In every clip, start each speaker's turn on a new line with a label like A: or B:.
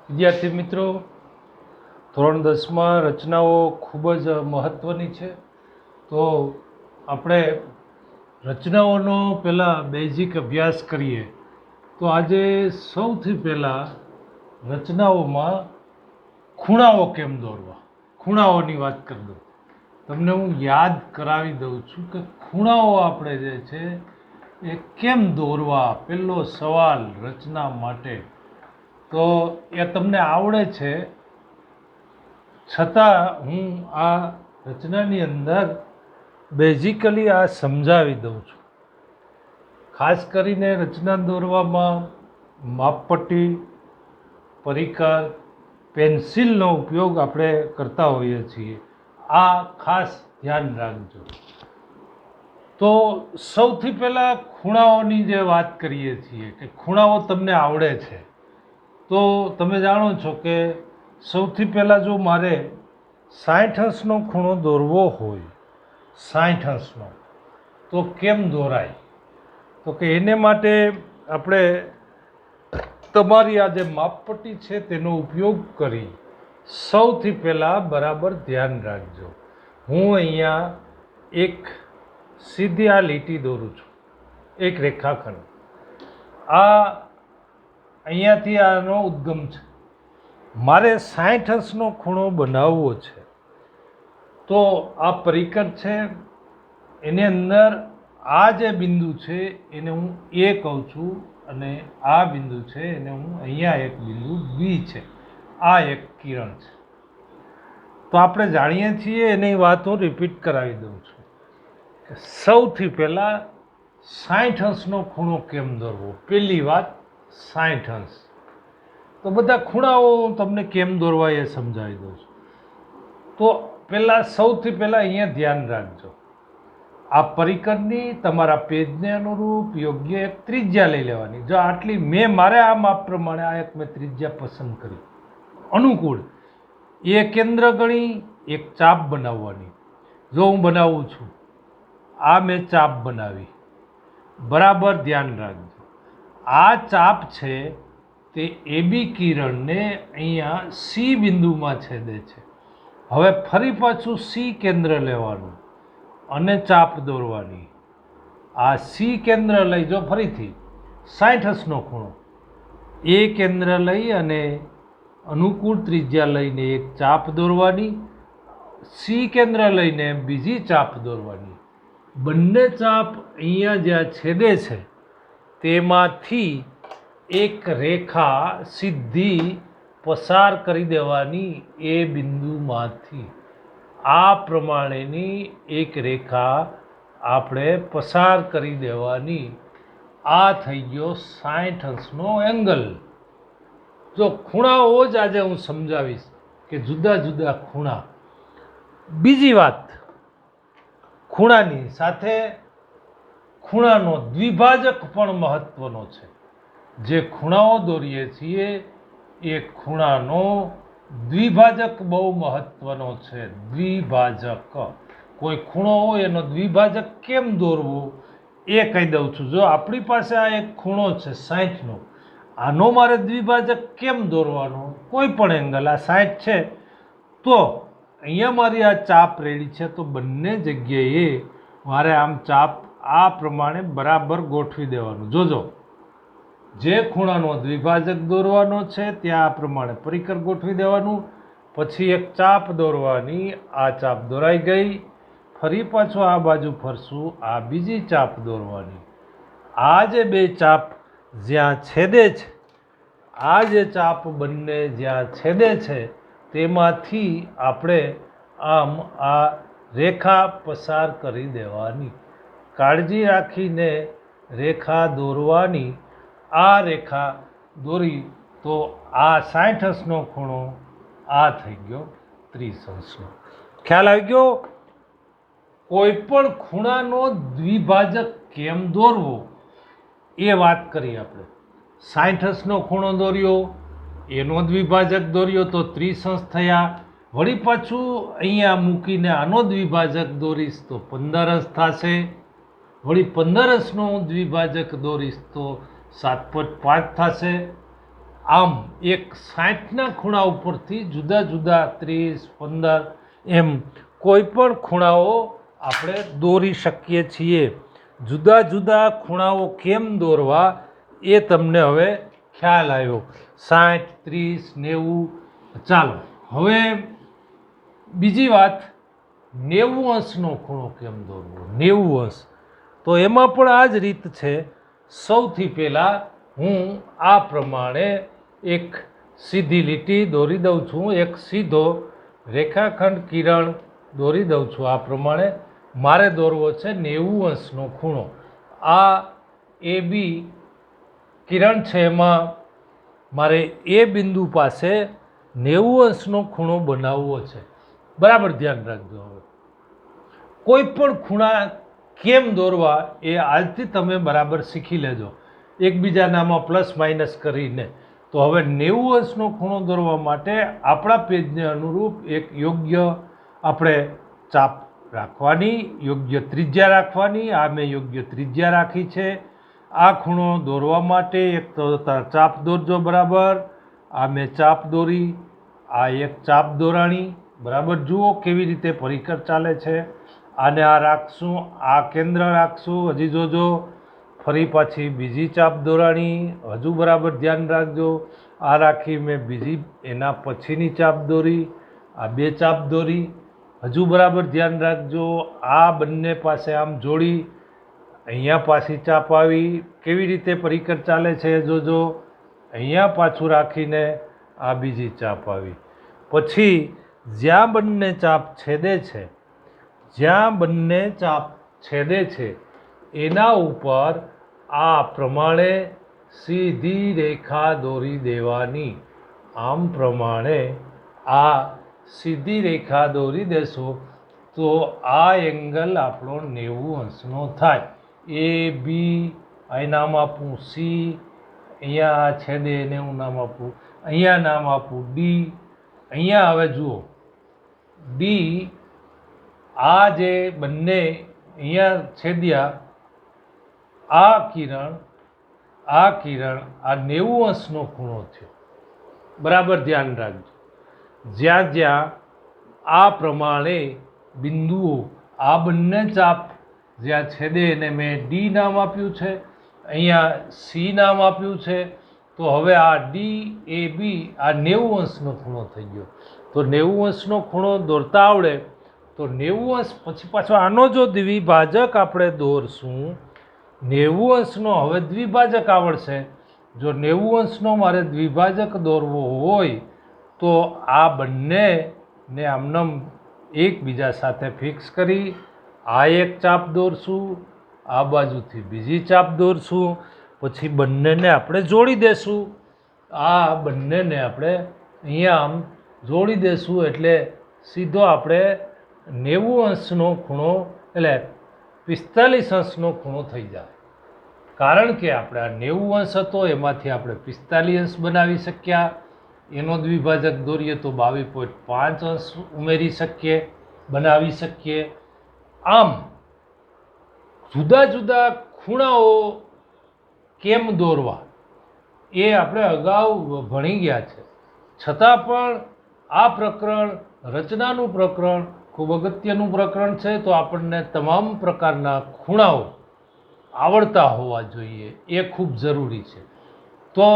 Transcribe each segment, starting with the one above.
A: વિદ્યાર્થી મિત્રો, ધોરણ 10માં રચનાઓ ખૂબ જ મહત્ત્વની છે. તો આપણે રચનાઓનો પહેલાં બેઝિક અભ્યાસ કરીએ. તો આજે સૌથી પહેલાં રચનાઓમાં ખૂણાઓ કેમ દોરવા, ખૂણાઓની વાત કરી દઉં. તમને હું યાદ કરાવી દઉં છું કે ખૂણાઓ આપણે જે છે એ કેમ દોરવા, પહેલો સવાલ રચના માટે. તો એ તમને આવડે છે, છતાં હું આ રચનાની અંદર બેઝિકલી આ સમજાવી દઉં છું. ખાસ કરીને રચના દોરવામાં માપપટ્ટી, પરિકર, પેન્સિલનો ઉપયોગ આપણે કરતા હોઈએ છીએ. આ ખાસ ધ્યાન રાખજો. તો સૌથી પહેલાં ખૂણાઓની જે વાત કરીએ છીએ કે ખૂણાઓ તમને આવડે છે, તો તમે જાણો છો કે સૌથી પહેલાં જો મારે 60° ખૂણો દોરવો હોય, 60°, તો કેમ દોરાય? તો કે એને માટે આપણે તમારી આ જે માપપટ્ટી છે તેનો ઉપયોગ કરી સૌથી પહેલાં બરાબર ધ્યાન રાખજો. હું અહીંયા એક સીધી આ લીટી દોરું છું, એક રેખાખંડ. આ અહીંયાથી આનો ઉદ્ગમ છે. મારે 60° ખૂણો બનાવવો છે. તો આ પરિકર છે, એની અંદર આ જે બિંદુ છે એને હું એ કહું છું, અને આ બિંદુ છે એને હું અહીંયા એક બિંદુ બી છે. આ એક કિરણ છે. તો આપણે જાણીએ છીએ, એની વાત હું રિપીટ કરાવી દઉં છું કે સૌથી પહેલાં 60° ખૂણો કેમ દોરવો. પહેલી વાત 60°. તો બધા ખૂણાઓ તમને કેમ દોરવા એ સમજાવી દઉં છું. તો પહેલાં સૌથી પહેલાં અહીંયા ધ્યાન રાખજો, આ પરિકરની તમારા પેજને અનુરૂપ યોગ્ય એક ત્રિજ્યા લઈ લેવાની. જો આટલી મારે આ માપ પ્રમાણે આ એક મેં ત્રિજ્યા પસંદ કરી અનુકૂળ. એ કેન્દ્ર ગણી એક ચાપ બનાવવાની. જો હું બનાવું છું, આ મેં ચાપ બનાવી, બરાબર ધ્યાન રાખજો. આ ચાપ છે તે એબી કિરણને અહીંયા સી બિંદુમાં છેદે છે. હવે ફરી પાછું સી કેન્દ્ર લેવાનું અને ચાપ દોરવાની. આ સી કેન્દ્ર લઈ, જો ફરીથી 60° ખૂણો, એ કેન્દ્ર લઈ અને અનુકૂળ ત્રિજ્યા લઈને એક ચાપ દોરવાની, સી કેન્દ્ર લઈને બીજી ચાપ દોરવાની. બંને ચાપ અહીંયા જ્યાં છેદે છે તેમાંથી એક રેખા સીધી પસાર કરી દેવાની. એ બિંદુમાંથી આ પ્રમાણેની એક રેખા આપણે પસાર કરી દેવાની. આ થઈ ગયો 60° એંગલ. જો ખૂણાઓ જ આજે હું સમજાવીશ કે જુદા જુદા ખૂણા. બીજી વાત, ખૂણાની સાથે ખૂણાનો દ્વિભાજક પણ મહત્વનો છે. જે ખૂણાઓ દોરીએ છીએ એ ખૂણાનો દ્વિભાજક બહુ મહત્વનો છે. દ્વિભાજક, કોઈ ખૂણો હોય એનો દ્વિભાજક કેમ દોરવો એ કહી દઉં છું. જો આપણી પાસે આ એક ખૂણો છે 60°નો, આનો મારે દ્વિભાજક કેમ દોરવાનો? કોઈ પણ એંગલ, આ 60 છે તો અહીંયા મારી આ ચાપ રેડી છે, તો બંને જગ્યાએ મારે આમ ચાપ આ પ્રમાણે બરાબર ગોઠવી દેવાનું. જોજો, જે ખૂણાનો દ્વિભાજક દોરવાનો છે ત્યાં આ પ્રમાણે પરિકર ગોઠવી દેવાનું. પછી એક ચાપ દોરવાની. આ ચાપ દોરાઈ ગઈ. ફરી પાછો આ બાજુ ફરશું, આ બીજી ચાપ દોરવાની. આ જે બે ચાપ જ્યાં છેદે છે, આ જે ચાપ બંને જ્યાં છેદે છે તેમાંથી આપણે આમ આ રેખા પસાર કરી દેવાની. કાળજી રાખીને રેખા દોરવાની. આ રેખા દોરી તો આ 60° ખૂણો આ થઈ ગયો 30°. ખ્યાલ આવી ગયો? કોઈ પણ ખૂણાનો દ્વિભાજક કેમ દોરવો એ વાત કરી આપણે. 60° ખૂણો દોર્યો, એનો દ્વિભાજક દોર્યો તો 30° થયા. વળી પાછું અહીંયા મૂકીને આનો દ્વિભાજક દોરીશ તો 15° થશે. વળી 15 અંશનો હું દ્વિભાજક દોરીશ તો 7.5 થશે. આમ એક 60ના ખૂણા ઉપરથી જુદા જુદા 30, 15 એમ કોઈ પણ ખૂણાઓ આપણે દોરી શકીએ છીએ. જુદા જુદા ખૂણાઓ કેમ દોરવા એ તમને હવે ખ્યાલ આવ્યો. 60, 30, 90. ચાલો હવે બીજી વાત, 90 અંશનો ખૂણો કેમ દોરવો. 90 અંશ તો એમાં પણ આ જ રીત છે. સૌથી પહેલાં હું આ પ્રમાણે એક સીધી લીટી દોરી દઉં છું, એક સીધો રેખાખંડ કિરણ દોરી દઉં છું. આ પ્રમાણે મારે દોરવો છે 90 અંશનો ખૂણો. આ એ બી કિરણ છે, એમાં મારે એ બિંદુ પાસે 90 અંશનો ખૂણો બનાવવો છે. બરાબર ધ્યાન રાખજો. હવે કોઈ પણ ખૂણા કેમ દોરવા એ આજથી તમે બરાબર શીખી લેજો, એકબીજાનામાં પ્લસ માઇનસ કરીને. તો હવે 90 અંશનો ખૂણો દોરવા માટે આપણા પેજને અનુરૂપ એક યોગ્ય આપણે ચાપ રાખવાની, યોગ્ય ત્રિજ્યા રાખવાની. આ મેં યોગ્ય ત્રિજ્યા રાખી છે. આ ખૂણો દોરવા માટે એક તો ચાપ દોરજો બરાબર. આ મેં ચાપ દોરી, આ એક ચાપ દોરાણી. બરાબર જુઓ કેવી રીતે પરિકર ચાલે છે. આને આ રાખશું, આ કેન્દ્ર રાખશું. હજી જોજો, ફરી પાછી બીજી ચાપ દોરાણી. હજુ બરાબર ધ્યાન રાખજો. આ રાખી મેં બીજી, એના પછીની ચાપ દોરી. આ બે ચાપ દોરી. હજુ બરાબર ધ્યાન રાખજો. આ બંને પાસે આમ જોડી, અહીંયા પાછી ચાપ આવી. કેવી રીતે પરિકર ચાલે છે જોજો. અહીંયા પાછું રાખીને આ બીજી ચાપ આવી. પછી જ્યાં બંને ચાપ છેદે છે, જ્યાં બંને ચાપ છેદે છે એના ઉપર આ પ્રમાણે સીધી રેખા દોરી દેવાની. આમ પ્રમાણે આ સીધી રેખા દોરી દેશો તો આ એંગલ આપણો 90 અંશનો થાય. એ બી અહીં નામ આપું, સી અહીંયા છેદે એને હું નામ આપું, અહીંયા નામ આપું ડી. અહીંયા હવે જુઓ ડી, આ જે બંને અહીંયા છેદ્યા, આ કિરણ, આ કિરણ, આ 90 અંશનો ખૂણો થયો. બરાબર ધ્યાન રાખજો. જ્યાં જ્યાં આ પ્રમાણે બિંદુઓ, આ બંને ચાપ જ્યાં છેદે એને મેં ડી નામ આપ્યું છે, અહીંયા સી નામ આપ્યું છે. તો હવે આ ડી એ બી આ 90 અંશનો ખૂણો થઈ ગયો. તો 90 અંશનો ખૂણો દોરતા આવડે તો 90 અંશ પછી પાછો આનો જો દ્વિભાજક આપણે દોરશું, 90 અંશનો હવે દ્વિભાજક આવડશે. જો 90 અંશનો મારે દ્વિભાજક દોરવો હોય તો આ બંનેને આમનામ એકબીજા સાથે ફિક્સ કરી આ એક ચાપ દોરશું, આ બાજુથી બીજી ચાપ દોરશું. પછી બંનેને આપણે જોડી દેશું. આ બંનેને આપણે અહીંયા આમ જોડી દેશું એટલે સીધો આપણે 90 અંશનો ખૂણો એટલે 45 અંશનો ખૂણો થઈ જાય. કારણ કે આપણે આ 90 અંશ હતો એમાંથી આપણે 45 અંશ બનાવી શક્યા. એનો દ્વિભાજક દોરીએ તો 22.5 અંશ ઉમેરી શકીએ, બનાવી શકીએ. આમ જુદા જુદા ખૂણાઓ કેમ દોરવા એ આપણે અગાઉ ભણી ગયા છે. છતાં પણ આ પ્રકરણ, રચનાનું પ્રકરણ ખૂબ અગત્યનું પ્રકરણ છે. તો આપણને તમામ પ્રકારના ખૂણાઓ આવડતા હોવા જોઈએ, એ ખૂબ જરૂરી છે. તો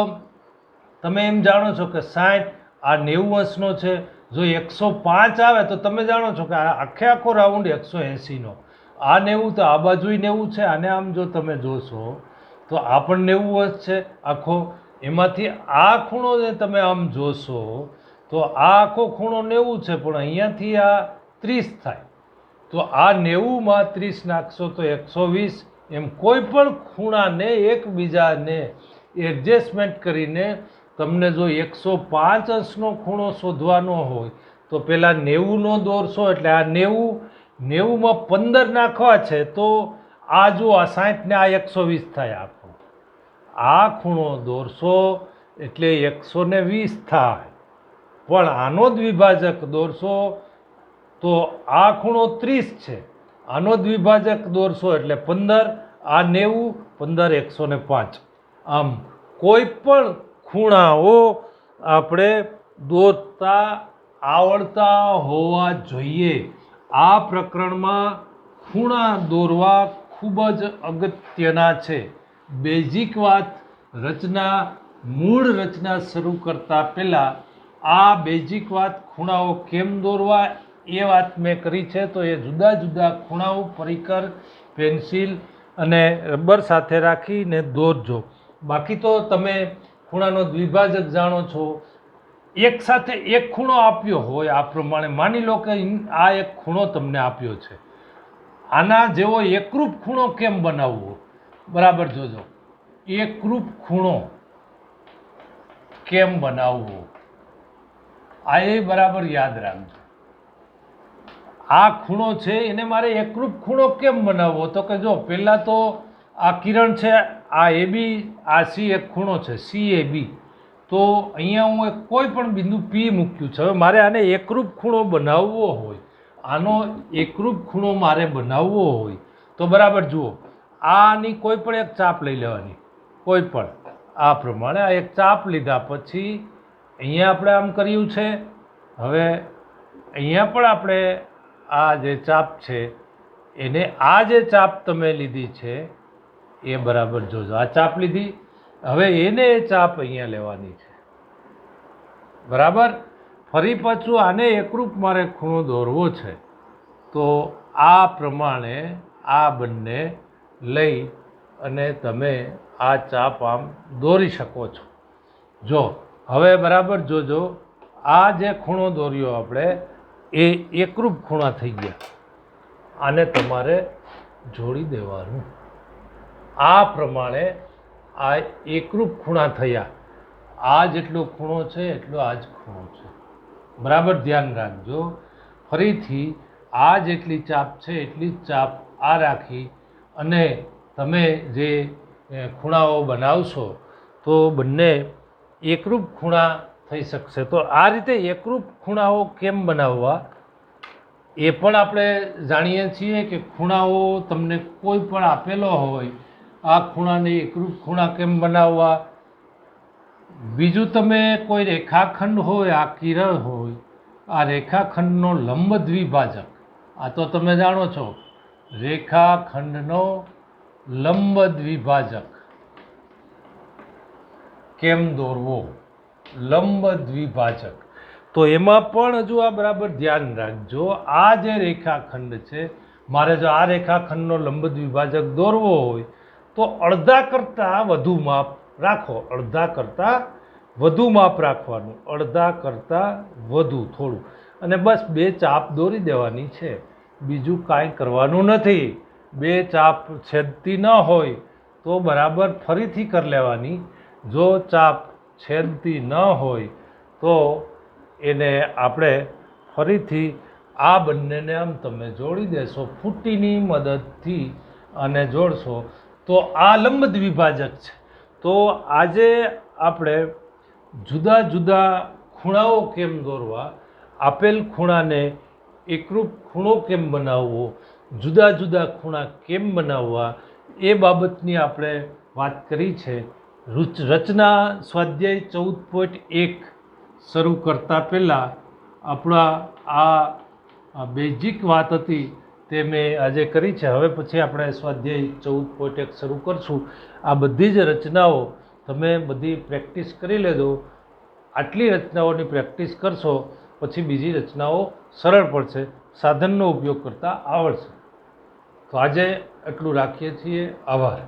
A: તમે એમ જાણો છો કે 60 આ 90 અંશનો છે. જો 105 આવે તો તમે જાણો છો કે આ આખે આખો રાઉન્ડ 180નો. આ 90 તો આ બાજુય 90 છે. આને આમ જો તમે જોશો તો આ પણ 90 અંશ છે આખો. એમાંથી આ ખૂણો જે તમે આમ જોશો તો આ આખો ખૂણો 90 છે, પણ અહીંયાથી આ 30 થાય. તો આ 90માં 30 નાખશો તો 120. એમ કોઈ પણ ખૂણાને એકબીજાને એડજસ્ટમેન્ટ કરીને તમને જો 105 અંશનો ખૂણો શોધવાનો હોય તો પહેલાં 90નો દોરશો. એટલે આ 90માં 15 નાખવા છે તો આ જો આ 60 ને આ 120 થાય. આ ખૂણો દોરશો એટલે 120 થાય. પણ આનો દ્વિભાજક દોરશો તો આ ખૂણો 30 છે, આનો દ્વિભાજક દોરશો એટલે 15, આ 90, 15 105. આમ કોઈ પણ ખૂણાઓ આપણે દોરતા આવડતા હોવા જોઈએ. આ પ્રકરણમાં ખૂણા દોરવા ખૂબ જ અગત્યના છે. બેઝિક વાત રચના, મૂળ રચના શરૂ કરતા પહેલાં આ બેઝિક વાત ખૂણાઓ કેમ દોરવા એ વાત મેં કરી છે. તો એ જુદા જુદા ખૂણાઓ પરિકર, પેન્સિલ અને રબર સાથે રાખીને દોરજો. બાકી તો તમે ખૂણાનો દ્વિભાજક જાણો છો. એક સાથે એક ખૂણો આપ્યો હોય આ પ્રમાણે, માની લો કે આ એક ખૂણો તમને આપ્યો છે, આના જેવો એકરૂપ ખૂણો કેમ બનાવવો, બરાબર જોજો. એકરૂપ ખૂણો કેમ બનાવવો આ એ બરાબર યાદ રાખજો. આ ખૂણો છે એને મારે એકરૂપ ખૂણો કેમ બનાવવો, તો કે જો પહેલાં તો આ કિરણ છે, આ એ બી, આ સી એક ખૂણો છે CAB. તો અહીંયા હું કોઈ પણ બિંદુ P મૂક્યું છે. હવે મારે આને એકરૂપ ખૂણો બનાવવો હોય, આનો એકરૂપ ખૂણો મારે બનાવવો હોય તો બરાબર જુઓ, આની કોઈ પણ એક ચાપ લઈ લેવાની, કોઈ પણ આ પ્રમાણે આ એક ચાપ લીધા પછી અહીંયા આપણે આમ કર્યું છે. હવે અહીંયા પણ આપણે આ જે ચાપ છે એને, આ જે ચાપ તમે લીધી છે એ બરાબર જોજો, આ ચાપ લીધી. હવે એને એ ચાપ અહીંયા લેવાની છે, બરાબર. ફરી પાછું આને એકરૂપ મારે ખૂણો દોરવો છે તો આ પ્રમાણે આ બંને લઈ અને તમે આ ચાપ આમ દોરી શકો છો. જો હવે બરાબર જોજો, આ જે ખૂણો દોર્યો આપણે એ એકરૂપ ખૂણા થઈ ગયા. આને તમારે જોડી દેવાનું. આ પ્રમાણે આ એકરૂપ ખૂણા થયા. આ જેટલો ખૂણો છે એટલો આ જ ખૂણો છે, બરાબર ધ્યાન રાખજો. ફરીથી આ જેટલી ચાપ છે એટલી જ ચાપ આ રાખી અને તમે જે ખૂણાઓ બનાવશો તો બંને એકરૂપ ખૂણા થઈ શકશે. તો આ રીતે એકરૂપ ખૂણાઓ કેમ બનાવવા એ પણ આપણે જાણીએ છીએ કે ખૂણાઓ તમને કોઈ પણ આપેલો હોય, આ ખૂણાને એકરૂપ ખૂણા કેમ બનાવવા. બીજું તમે કોઈ રેખાખંડ હોય, આ કિરણ હોય, આ રેખાખંડનો લંબ દ્વિભાજક, આ તો તમે જાણો છો, રેખાખંડનો લંબ દ્વિભાજક કેમ દોરવો, લંબ દ્વિભાજક. તો એમાં પણ હજુ આ બરાબર ધ્યાન રાખજો. આ જે રેખાખંડ છે, મારે જો આ રેખાખંડનો લંબ દ્વિભાજક દોરવો હોય તો અડધા કરતાં વધુ માપ રાખો, અડધા કરતાં વધુ માપ રાખવાનું, અડધા કરતાં વધુ થોડું, અને બસ બે ચાપ દોરી દેવાની છે, બીજું કાંઈ કરવાનું નથી. બે ચાપ છેદતી ન હોય તો બરાબર ફરીથી કરી લેવાની. જો ચાપ છેદતી ન હોય તો એને આપણે ફરીથી આ બંનેને આમ તમે જોડી દેશો ફૂટીની મદદથી અને જોડશો તો આ લંબ દ્વિભાજક છે. તો આજે આપણે જુદા જુદા ખૂણાઓ કેમ દોરવા, આપેલ ખૂણાને એકરૂપ ખૂણો કેમ બનાવવો, જુદા જુદા ખૂણા કેમ બનાવવા એ બાબતની આપણે વાત કરી છે. રચના સ્વાધ્યાય 14.1 શરૂ કરતાં પહેલાં આપણા આ બેઝિક વાત હતી તે મેં આજે કરી છે. હવે પછી આપણે સ્વાધ્યાય 14.1 શરૂ કરશું. આ બધી જ રચનાઓ તમે બધી પ્રેક્ટિસ કરી લેજો. આટલી રચનાઓની પ્રેક્ટિસ કરશો પછી બીજી રચનાઓ સરળ પડશે, સાધનનો ઉપયોગ કરતાં આવડશે. તો આજે એટલું રાખીએ છીએ. આભાર.